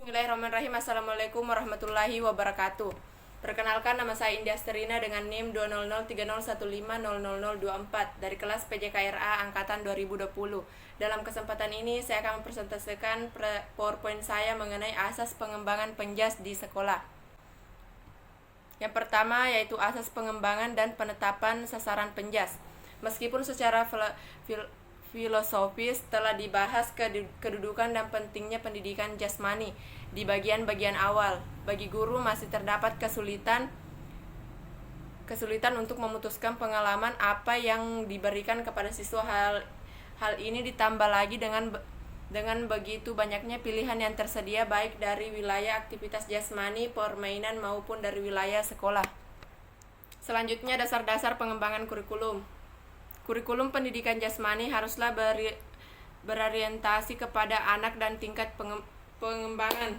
Bismillahirrahmanirrahim. Assalamualaikum warahmatullahi wabarakatuh. Perkenalkan, nama saya Indah Sterina dengan NIM 2003015000024 dari kelas PJKRA Angkatan 2020. Dalam kesempatan ini saya akan mempresentasikan PowerPoint saya mengenai asas pengembangan penjas di sekolah. Yang pertama yaitu asas pengembangan dan penetapan sasaran penjas. Meskipun secara filosofis telah dibahas kedudukan dan pentingnya pendidikan jasmani di bagian-bagian awal, bagi guru masih terdapat kesulitan untuk memutuskan pengalaman apa yang diberikan kepada siswa. Hal ini ditambah lagi dengan begitu banyaknya pilihan yang tersedia baik dari wilayah aktivitas jasmani, permainan maupun dari wilayah sekolah. Selanjutnya, dasar-dasar pengembangan kurikulum. Kurikulum pendidikan jasmani haruslah berorientasi kepada anak dan tingkat pengembangan.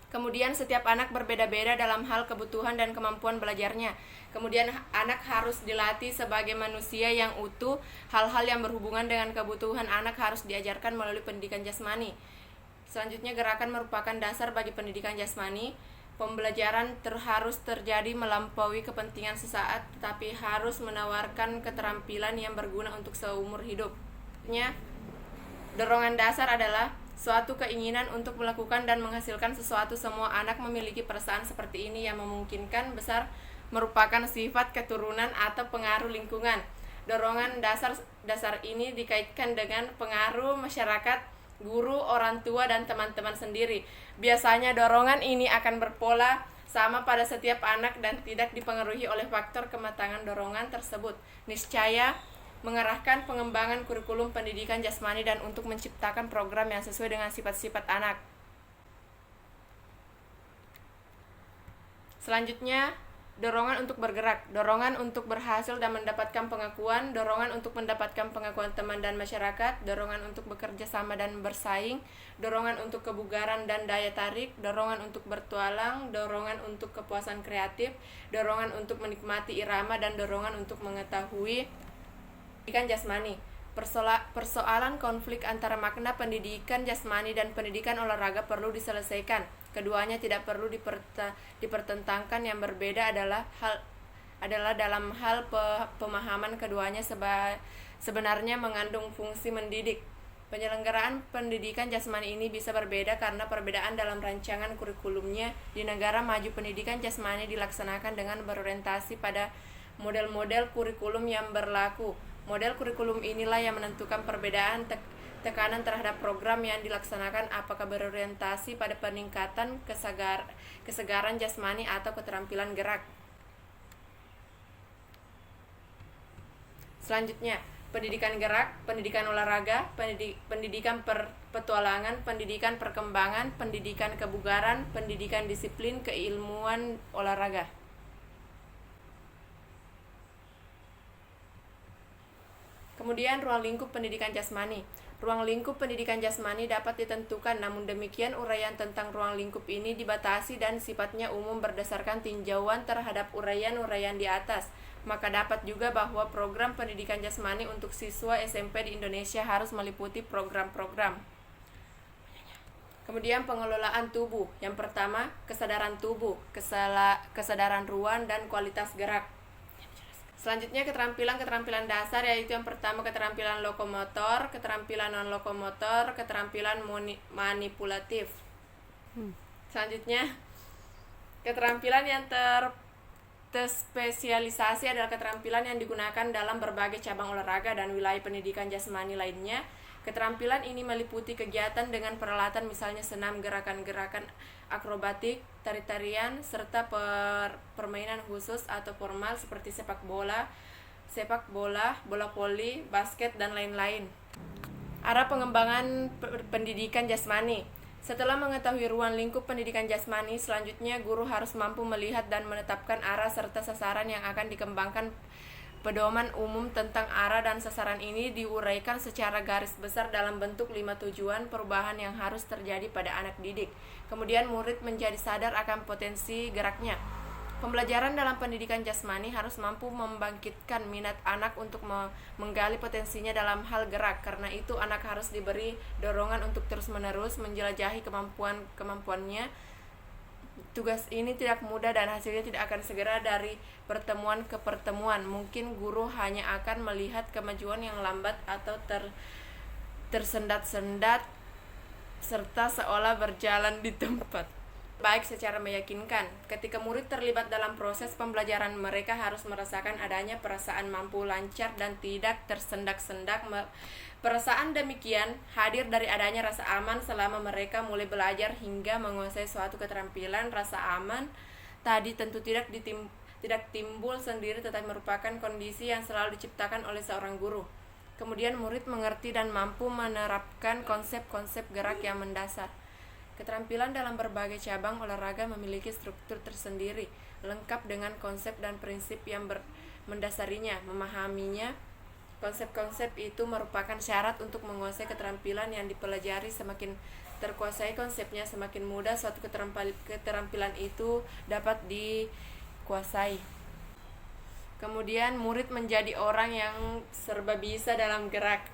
Kemudian setiap anak berbeda-beda dalam hal kebutuhan dan kemampuan belajarnya. Kemudian anak harus dilatih sebagai manusia yang utuh. Hal-hal yang berhubungan dengan kebutuhan anak harus diajarkan melalui pendidikan jasmani. Selanjutnya, gerakan merupakan dasar bagi pendidikan jasmani. Pembelajaran harus terjadi melampaui kepentingan sesaat, tetapi harus menawarkan keterampilan yang berguna untuk seumur hidup. Dorongan dasar adalah suatu keinginan untuk melakukan dan menghasilkan sesuatu. Semua anak memiliki perasaan seperti ini yang memungkinkan besar merupakan sifat keturunan atau pengaruh lingkungan. Dorongan dasar ini dikaitkan dengan pengaruh masyarakat, guru, orang tua, dan teman-teman sendiri. Biasanya dorongan ini akan berpola sama pada setiap anak dan tidak dipengaruhi oleh faktor kematangan dorongan tersebut. Niscaya mengarahkan pengembangan kurikulum pendidikan jasmani dan untuk menciptakan program yang sesuai dengan sifat-sifat anak. Selanjutnya, dorongan untuk bergerak, dorongan untuk berhasil dan mendapatkan pengakuan, dorongan untuk mendapatkan pengakuan teman dan masyarakat, dorongan untuk bekerja sama dan bersaing, dorongan untuk kebugaran dan daya tarik, dorongan untuk bertualang, dorongan untuk kepuasan kreatif, dorongan untuk menikmati irama, dan dorongan untuk mengetahui pendidikan jasmani. Persoalan konflik antara makna pendidikan jasmani dan pendidikan olahraga perlu diselesaikan. Keduanya tidak perlu dipertentangkan. Yang berbeda adalah dalam hal pemahaman keduanya sebenarnya mengandung fungsi mendidik. Penyelenggaraan pendidikan jasmani ini bisa berbeda karena perbedaan dalam rancangan kurikulumnya. Di negara maju, pendidikan jasmani dilaksanakan dengan berorientasi pada model-model kurikulum yang berlaku. Model kurikulum inilah yang menentukan perbedaan tekanan terhadap program yang dilaksanakan, apakah berorientasi pada peningkatan kesegaran jasmani atau keterampilan gerak. Selanjutnya, pendidikan gerak, pendidikan olahraga, pendidikan petualangan, pendidikan perkembangan, pendidikan kebugaran, pendidikan disiplin, keilmuan olahraga. Kemudian, ruang lingkup pendidikan jasmani. Ruang lingkup pendidikan jasmani dapat ditentukan, namun demikian uraian tentang ruang lingkup ini dibatasi dan sifatnya umum berdasarkan tinjauan terhadap uraian-uraian di atas. Maka dapat juga bahwa program pendidikan jasmani untuk siswa SMP di Indonesia harus meliputi program-program. Kemudian, pengelolaan tubuh. Yang pertama, kesadaran tubuh, kesadaran ruang, dan kualitas gerak. Selanjutnya, keterampilan dasar, yaitu yang pertama keterampilan lokomotor, keterampilan non-lokomotor, keterampilan manipulatif. Selanjutnya, keterampilan yang terspesialisasi adalah keterampilan yang digunakan dalam berbagai cabang olahraga dan wilayah pendidikan jasmani lainnya. Keterampilan ini meliputi kegiatan dengan peralatan, misalnya senam, gerakan-gerakan akrobatik, tari-tarian, serta permainan khusus atau formal seperti sepak bola, bola voli, basket, dan lain-lain. Arah pengembangan pendidikan jasmani. Setelah mengetahui ruang lingkup pendidikan jasmani, selanjutnya guru harus mampu melihat dan menetapkan arah serta sasaran yang akan dikembangkan. Pedoman umum tentang arah dan sasaran ini diuraikan secara garis besar dalam bentuk 5 tujuan perubahan yang harus terjadi pada anak didik. Kemudian murid menjadi sadar akan potensi geraknya. Pembelajaran dalam pendidikan jasmani harus mampu membangkitkan minat anak untuk menggali potensinya dalam hal gerak. Karena itu anak harus diberi dorongan untuk terus-menerus menjelajahi kemampuannya. Tugas ini tidak mudah dan hasilnya tidak akan segera dari pertemuan ke pertemuan. Mungkin guru hanya akan melihat kemajuan yang lambat atau tersendat-sendat serta seolah berjalan di tempat baik secara meyakinkan. Ketika murid terlibat dalam proses pembelajaran, mereka harus merasakan adanya perasaan mampu lancar dan tidak tersendak-sendak. Perasaan demikian hadir dari adanya rasa aman selama mereka mulai belajar hingga menguasai suatu keterampilan. Rasa aman tadi tentu tidak timbul sendiri, tetapi merupakan kondisi yang selalu diciptakan oleh seorang guru. Kemudian murid mengerti dan mampu menerapkan konsep-konsep gerak yang mendasar. Keterampilan dalam berbagai cabang olahraga memiliki struktur tersendiri, lengkap dengan konsep dan prinsip yang mendasarinya. Memahaminya, konsep-konsep itu merupakan syarat untuk menguasai keterampilan yang dipelajari. Semakin terkuasai konsepnya, semakin mudah suatu keterampilan itu dapat dikuasai. Kemudian murid menjadi orang yang serba bisa dalam gerak.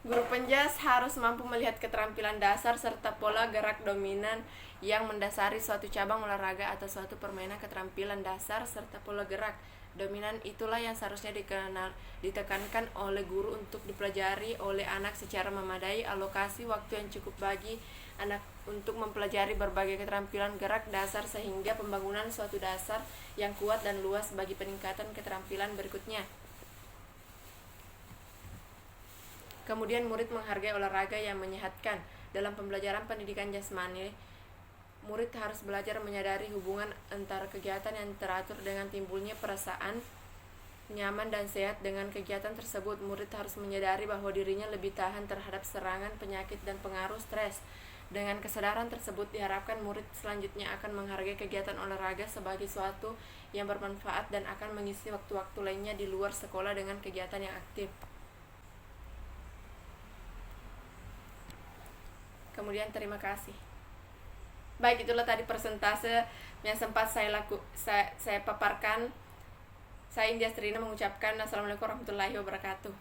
Guru penjas harus mampu melihat keterampilan dasar serta pola gerak dominan yang mendasari suatu cabang olahraga atau suatu permainan. Keterampilan dasar serta pola gerak dominan itulah yang seharusnya ditekankan oleh guru untuk dipelajari oleh anak secara memadai. Alokasi waktu yang cukup bagi anak untuk mempelajari berbagai keterampilan gerak dasar sehingga pembangunan suatu dasar yang kuat dan luas bagi peningkatan keterampilan berikutnya. Kemudian murid menghargai olahraga yang menyehatkan. Dalam pembelajaran pendidikan jasmani, murid harus belajar menyadari hubungan antara kegiatan yang teratur dengan timbulnya perasaan nyaman dan sehat. Dengan kegiatan tersebut, murid harus menyadari bahwa dirinya lebih tahan terhadap serangan penyakit dan pengaruh stres. Dengan kesadaran tersebut diharapkan murid selanjutnya akan menghargai kegiatan olahraga sebagai suatu yang bermanfaat dan akan mengisi waktu-waktu lainnya di luar sekolah dengan kegiatan yang aktif. Kemudian terima kasih. Baik, itulah tadi persentase yang sempat saya paparkan. Saya India Strina mengucapkan Assalamualaikum warahmatullahi wabarakatuh.